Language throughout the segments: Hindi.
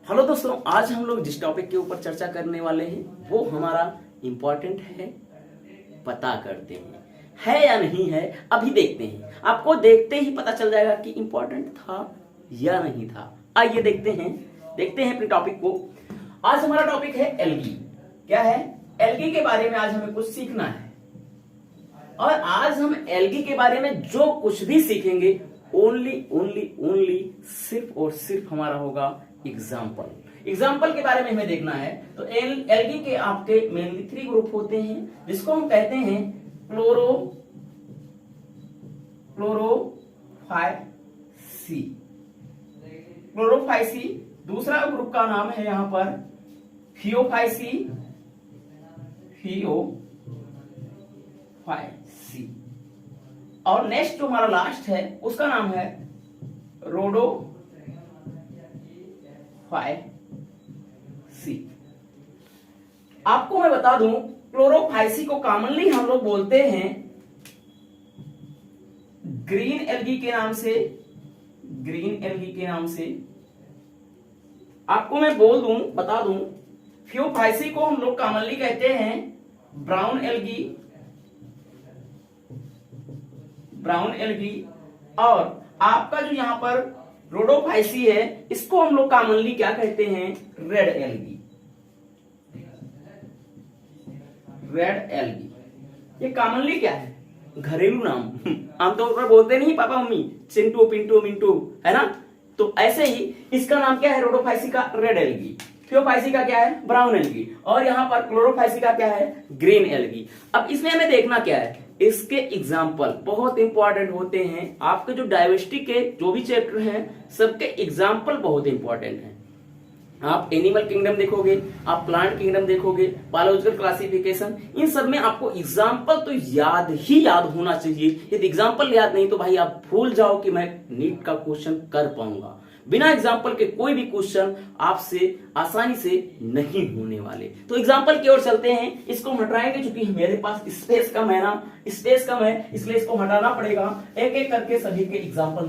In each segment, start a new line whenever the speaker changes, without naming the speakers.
हेलो दोस्तों, आज हम लोग जिस टॉपिक के ऊपर चर्चा करने वाले हैं वो हमारा इम्पोर्टेंट है। पता करते हैं है या नहीं है, अभी देखते हैं। आपको देखते ही पता चल जाएगा कि इम्पोर्टेंट था या नहीं था। आइए देखते हैं अपने टॉपिक को। आज हमारा टॉपिक है एल्गी। क्या है? एल्गी के बारे में आज हमें कुछ सीखना है। और आज हम एल्गी के बारे में जो कुछ भी सीखेंगे ओनली सिर्फ और सिर्फ हमारा होगा एग्जाम्पल के बारे में हमें देखना है। तो एल्गी के आपके मेनली 3 ग्रुप होते हैं, जिसको हम कहते हैं क्लोरोफाइसी। दूसरा ग्रुप का नाम है यहां पर फियोफाइसी। और नेक्स्ट जो हमारा लास्ट है उसका नाम है रोडोफाइसी। आपको मैं बता दूं, क्लोरोफाइसी को कॉमनली हम लोग बोलते हैं ग्रीन एल्गी के नाम से। आपको मैं बता दूं, फियोफाइसी को हम लोग कॉमनली कहते हैं ब्राउन एल्गी। और आपका जो यहां पर रोडोफाइसी है, इसको हम लोग कॉमनली क्या कहते हैं? Red algae. ये कॉमनली क्या है? घरेलू नाम। आमतौर पर बोलते नहीं पापा मम्मी, चिंटू पिंटू मिंटू, है ना? तो ऐसे ही इसका नाम क्या है? रोडोफाइसी का रेड एल्गी। फियोफाइसी का क्या है? Brown algae. और यहां पर क्लोरोफाइसी का क्या है? Green algae. अब इसमें हमें देखना क्या है? इसके एग्जाम्पल बहुत इंपॉर्टेंट होते हैं। आपके जो डाइवर्सिटी के जो भी चैप्टर हैं, सबके एग्जाम्पल बहुत इंपॉर्टेंट हैं। आप एनिमल किंगडम देखोगे, आप प्लांट किंगडम देखोगे, बायोलॉजिकल क्लासिफिकेशन, इन सब में आपको एग्जाम्पल तो याद होना चाहिए। यदि एग्जाम्पल याद नहीं तो भाई आप भूल जाओ कि मैं नीट का क्वेश्चन कर पाऊंगा। बिना एग्जाम्पल के कोई भी क्वेश्चन आपसे आसानी से नहीं होने वाले। तो एग्जाम्पल की ओर चलते हैं। इसको हटाएंगे क्योंकि मेरे पास स्पेस कम है, इसलिए इसको हटाना पड़ेगा। एक एक करके सभी के एग्जाम्पल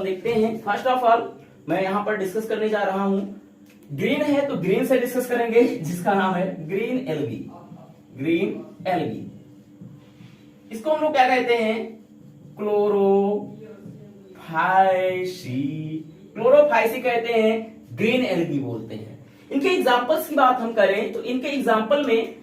देखते हैं। फर्स्ट ऑफ ऑल मैं यहां पर डिस्कस करने जा रहा हूं। ग्रीन है तो ग्रीन से डिस्कस करेंगे, जिसका नाम है ग्रीन एल्गी। इसको हम लोग क्या कहते हैं? क्लोरोफाइसी कहते हैं, ग्रीन एल्गी बोलते हैं। इनके एग्जांपल्स की बात हम करें तो इनके एग्जांपल में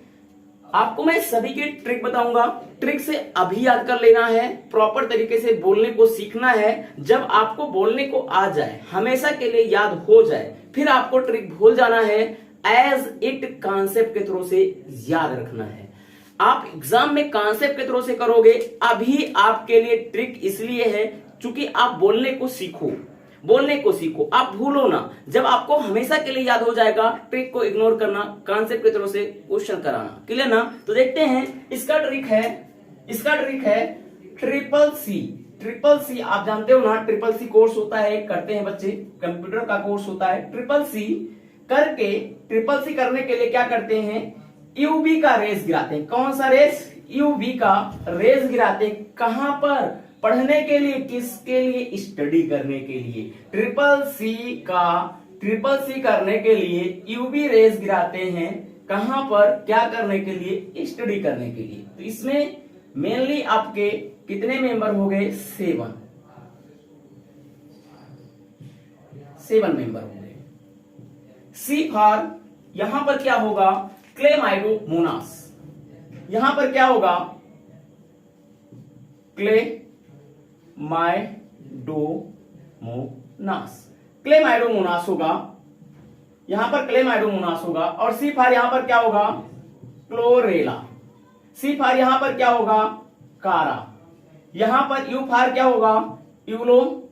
आपको मैं सभी के ट्रिक बताऊंगा। ट्रिक से अभी याद कर लेना है, प्रॉपर तरीके से बोलने को सीखना है। जब आपको बोलने को आ जाए, हमेशा के लिए याद हो जाए, फिर आपको ट्रिक भूल जाना है। एज इट कॉन्सेप्ट के थ्रू से याद रखना है। आप एग्जाम में कॉन्सेप्ट के थ्रू से करोगे। अभी आपके लिए ट्रिक इसलिए है क्योंकि आप बोलने को सीखो, आप भूलो ना। जब आपको हमेशा के लिए याद हो जाएगा, ट्रिक को इग्नोर करना, कॉन्सेप्ट के थ्रू से क्वेश्चन कराना। क्लियर ना? तो देखते हैं। इसका ट्रिक है ट्रिपल सी। आप जानते हो ना, ट्रिपल सी कोर्स होता है, करते हैं बच्चे, कंप्यूटर का कोर्स होता है। ट्रिपल सी करने के लिए क्या करते हैं? यूवी का रेस गिराते हैं। कौन सा रेस? यूवी का रेस गिराते हैं। कहां पर? पढ़ने के लिए। किसके लिए? स्टडी करने के लिए। ट्रिपल सी करने के लिए यूवी रेस गिराते हैं। कहां पर? क्या करने के लिए? स्टडी करने के लिए। तो इसमें मेनली आपके कितने मेंबर हो गए? 7 मेंबर हो गए। सी फॉर यहां पर क्या होगा? क्लेमाइडोमोनास। यहां पर क्या होगा? क्लेमाइडोमोनास होगा। यहां पर क्लेमाइडोमोनास होगा। और सी फार यहां पर क्या होगा? क्लोरेला। सी फार यहां पर क्या होगा? कारा। यहां पर यू फार क्या होगा? यूलोथ्रिक्स।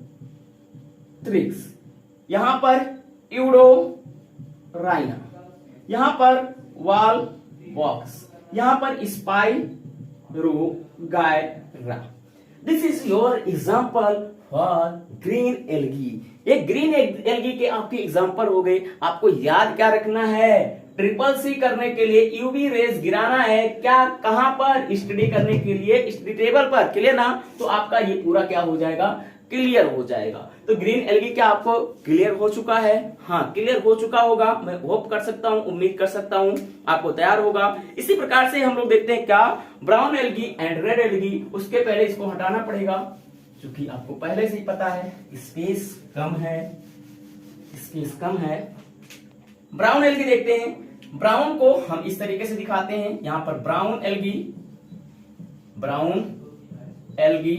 यहां पर यूडोराइना। यहां पर वाल बॉक्स। यहां पर spirogyra. This is your example for green algae. ये ग्रीन एल्गी के आपके एग्जाम्पल हो गए। आपको याद क्या रखना है? ट्रिपल सी करने के लिए यूवी रेस गिराना है। क्या? कहां पर? स्टडी करने के लिए स्टडी टेबल पर। क्लियर ना? तो आपका ये पूरा क्या हो जाएगा क्लियर हो जाएगा। तो ग्रीन एल्गी क्या आपको क्लियर हो चुका है? हाँ, क्लियर हो चुका होगा, मैं होप कर सकता हूं, उम्मीद कर सकता हूं आपको तैयार होगा। इसी प्रकार से हम लोग देखते हैं क्या brown algae and red algae. उसके पहले इसको हटाना पड़ेगा, क्योंकि आपको पहले से ही पता है स्पेस कम है, स्पेस कम है। ब्राउन एल्गी देखते हैं। ब्राउन को हम इस तरीके से दिखाते हैं, यहां पर ब्राउन एल्गी, ब्राउन एल्गी,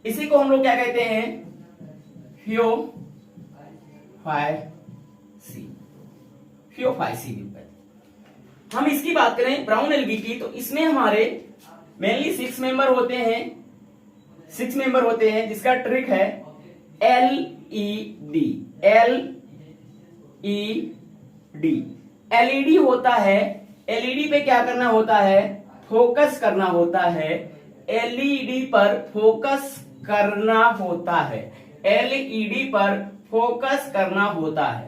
इसी को हम लोग क्या कहते हैं? फियोफाइसी, फियोफाइसी भी कहते हैं। हम इसकी बात करें ब्राउन एल्गी की, तो इसमें हमारे मेनली 6 मेंबर होते हैं, 6 मेंबर होते हैं, जिसका ट्रिक है LED, LED, LED होता है। LED पे क्या करना होता है? फोकस करना होता है। LED पर फोकस करना होता है, LED पर फोकस करना होता है।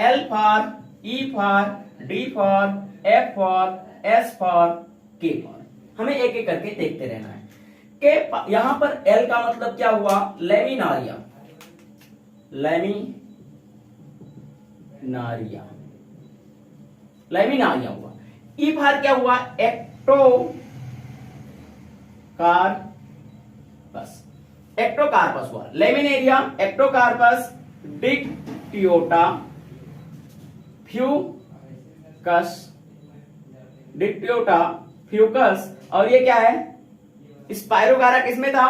L for, E for, D for, F for, S for, K for. हमें एक एक करके देखते रहना है। के यहां पर L का मतलब क्या हुआ? लेमिनारिया, लेमिनारिया, लेमिनारिया हुआ। E फॉर क्या हुआ? एक्टोकार्पस, एक्टोकार्पस हुआ। Laminaria, Ectocarpus, Dictyota, Fucus, Dictyota, Fucus, और ये क्या है? स्पाइरोगारा किसमें था?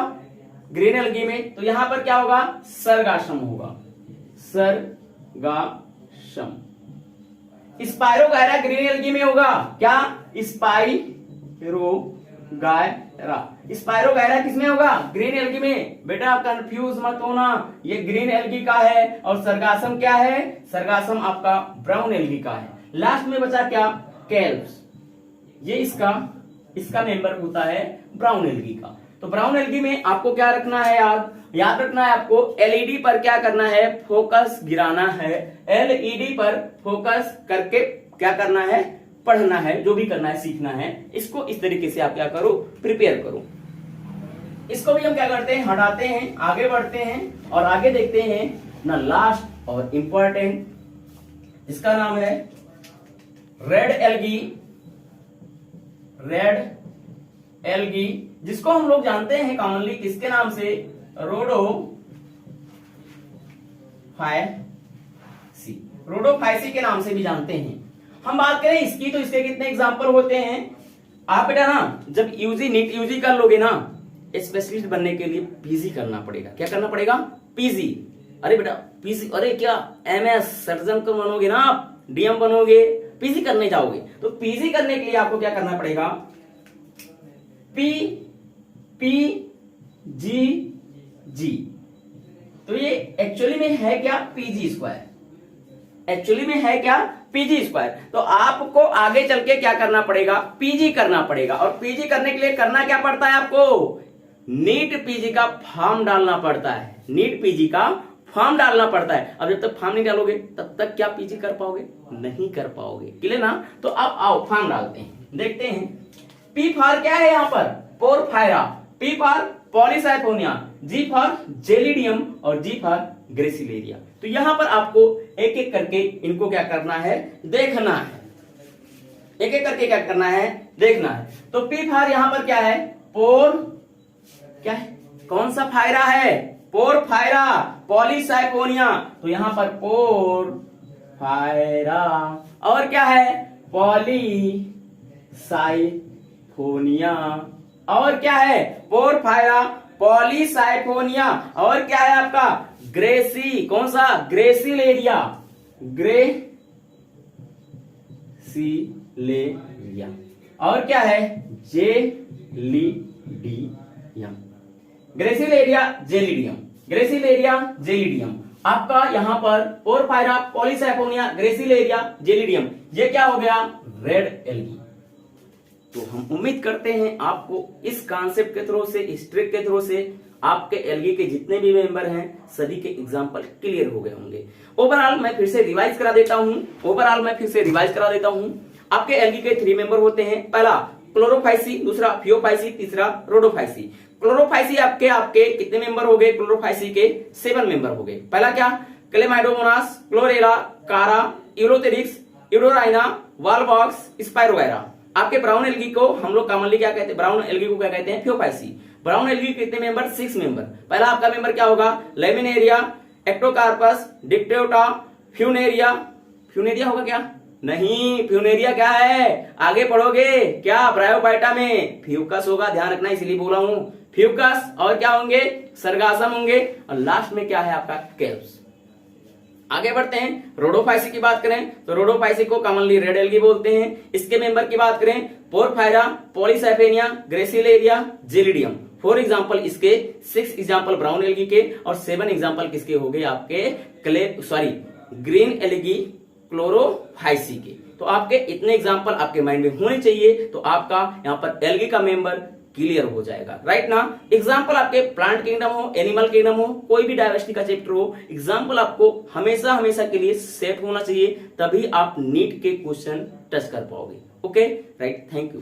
ग्रीन एल्गी में। तो यहां पर क्या होगा? सर्गाश्रम होगा, सर्गाश्रम। स्पाइरोगायरा ग्रीन एल्गी में होगा क्या? स्पाइरोगायरा, स्पाइरोगायरा किसमें होगा? ग्रीन एल्गी में। बेटा कंफ्यूज मत होना, ये ग्रीन एल्गी का है और सर्गासम क्या है? सर्गासम आपका ब्राउन एल्गी का है। लास्ट में बचा क्या? कैल्व्स, ये इसका मेंबर होता है ब्राउन एल्गी का। तो ब्राउन एल्गी में आपको क्या रखना है? याद रखना है आपको, LED पर क्या करना है? फोकस गिराना है। LED पर फोकस करके क्या करना है? पढ़ना है, जो भी करना है, सीखना है। इसको इस तरीके से आप क्या करो? प्रिपेयर करो। इसको भी हम क्या करते हैं? हटाते हैं, आगे बढ़ते हैं और आगे देखते हैं ना लास्ट और इंपॉर्टेंट, इसका नाम है रेड एल्गी, रेड एल्गी, जिसको हम लोग जानते हैं कॉमनली किसके नाम से? रोडोफाइसी, रोडोफाइसी के नाम से भी जानते हैं। हम बात करें इसकी, तो इसके कितने एग्जांपल होते हैं? आप बेटा ना जब यूजी नीट यूजी कर लोगे ना, स्पेशलिस्ट बनने के लिए पीजी करना पड़ेगा। क्या करना पड़ेगा? पीजी। अरे बेटा पीजी, अरे क्या MS सर्जन को बनोगे ना आप, DM बनोगे, पीजी करने जाओगे। तो पीजी करने के लिए आपको क्या करना पड़ेगा? PG। तो ये एक्चुअली में है क्या? PG स्क्वायर, एक्चुअली में है क्या? PG square. तो आपको आगे चल के क्या करना पड़ेगा? PG करना पड़ेगा। और PG करने के लिए करना क्या पड़ता है आपको? नीट PG का फॉर्म डालना पड़ता है, नीट PG का फॉर्म डालना पड़ता है। अब जब तक फॉर्म नहीं डालोगे तब तक क्या PG कर पाओगे? नहीं कर पाओगे। क्लियर ना? तो अब आओ फॉर्म डालते हैं, देखते हैं। P फॉर क्या है? यहां पर porphyra, P for Polysiphonia, G for gelidium और G फॉर ग्रेसिलेरिया। तो यहां पर आपको एक एक करके इनको क्या करना है? देखना है। एक एक करके क्या करना है? देखना है। तो P फॉर यहां पर क्या है? पोर, क्या है? कौन सा फायरा है? Porphyra, Polysiphonia. तो यहां पर पोरफायरा, और क्या है? पॉलीसाइफोनिया, और क्या है? पोरफायरा, पॉलीसाइफोनिया, और क्या है आपका? ग्रेसी, कौन सा? ग्रेसिलेरिया, ग्रेसिलेरिया, और क्या है? Gelidium, gracilaria gelidium, gracilaria gelidium. आपका यहां पर पोरफायरा, पॉलीसाइफोनिया, ग्रेसिलेरिया, जेलिडियम, ये क्या हो गया? Red algae. तो हम उम्मीद करते हैं आपको इस कॉन्सेप्ट के थ्रू से, इस ट्रिक के थ्रू से आपके एल्गी के जितने भी मेंबर हैं सभी के एग्जांपल क्लियर हो गए होंगे। ओवरऑल मैं फिर से रिवाइज करा देता हूं, आपके एल्गी के 3 मेंबर होते हैं। पहला क्लोरोफाइसी, दूसरा फियोफाइसी, तीसरा रोडोफाइसी। क्लोरोफाइसी आपके आपके कितने मेंबर हो गए? क्लोरोफाइसी के 7 मेंबर हो गए। पहला क्या? क्लेमाइडोमोनास, क्लोरेला, कारा, यूरोथेरिक्स, यूरोराइना, वालबॉक्स, स्पाइरोगैरा। आपके ब्राउन एल्गी को हम लोग कॉमनली क्या कहते हैं? ब्राउन एल्गी को क्या कहते हैं? थियोफाइसी। ब्राउन एल्गी के कितने मेंबर? 6 मेंबर। पहला आपका मेंबर क्या होगा? लेमिनेरिया, एक्टोकार्पस, डिप्टेरोटा, फ्यूनेरिया। फ्यूनेरिया होगा क्या? नहीं, फ्यूनेरिया क्या है? आगे पढ़ोगे क्या? ब्रायोफाइटा में फ्यूकस होगा, ध्यान रखना, इसलिए बोला हूं फ्यूकस। और क्या होंगे? सरगासम होंगे। और लास्ट में क्या है आपका? केल्प्स। आगे बढ़ते हैं। रोडोफाइसी की बात करें तो रोडोफाइसी को कॉमनली रेड एल्गी बोलते हैं। इसके मेंबर की बात करें, पोरफायरा, पॉलीसाइफेनिया, ग्रेसिलेरिया, जेलिडियम। 4 एग्जांपल इसके, 6 एग्जांपल ब्राउन एल्गी के और 7 एग्जांपल किसके हो गए? आपके ग्रीन एल्गी क्लोरोफाइसी के। तो आपके इतने एग्जांपल आपके माइंड में होने चाहिए, तो आपका यहाँ पर एल्गी का मेंबर क्लियर हो जाएगा। राइट ना? एग्जाम्पल आपके प्लांट किंगडम हो, एनिमल किंगडम हो, कोई भी डायवर्सिटी का चैप्टर हो, एग्जाम्पल आपको हमेशा हमेशा के लिए सेट होना चाहिए, तभी आप नीट के क्वेश्चन टच कर पाओगे। Okay, right, thank you.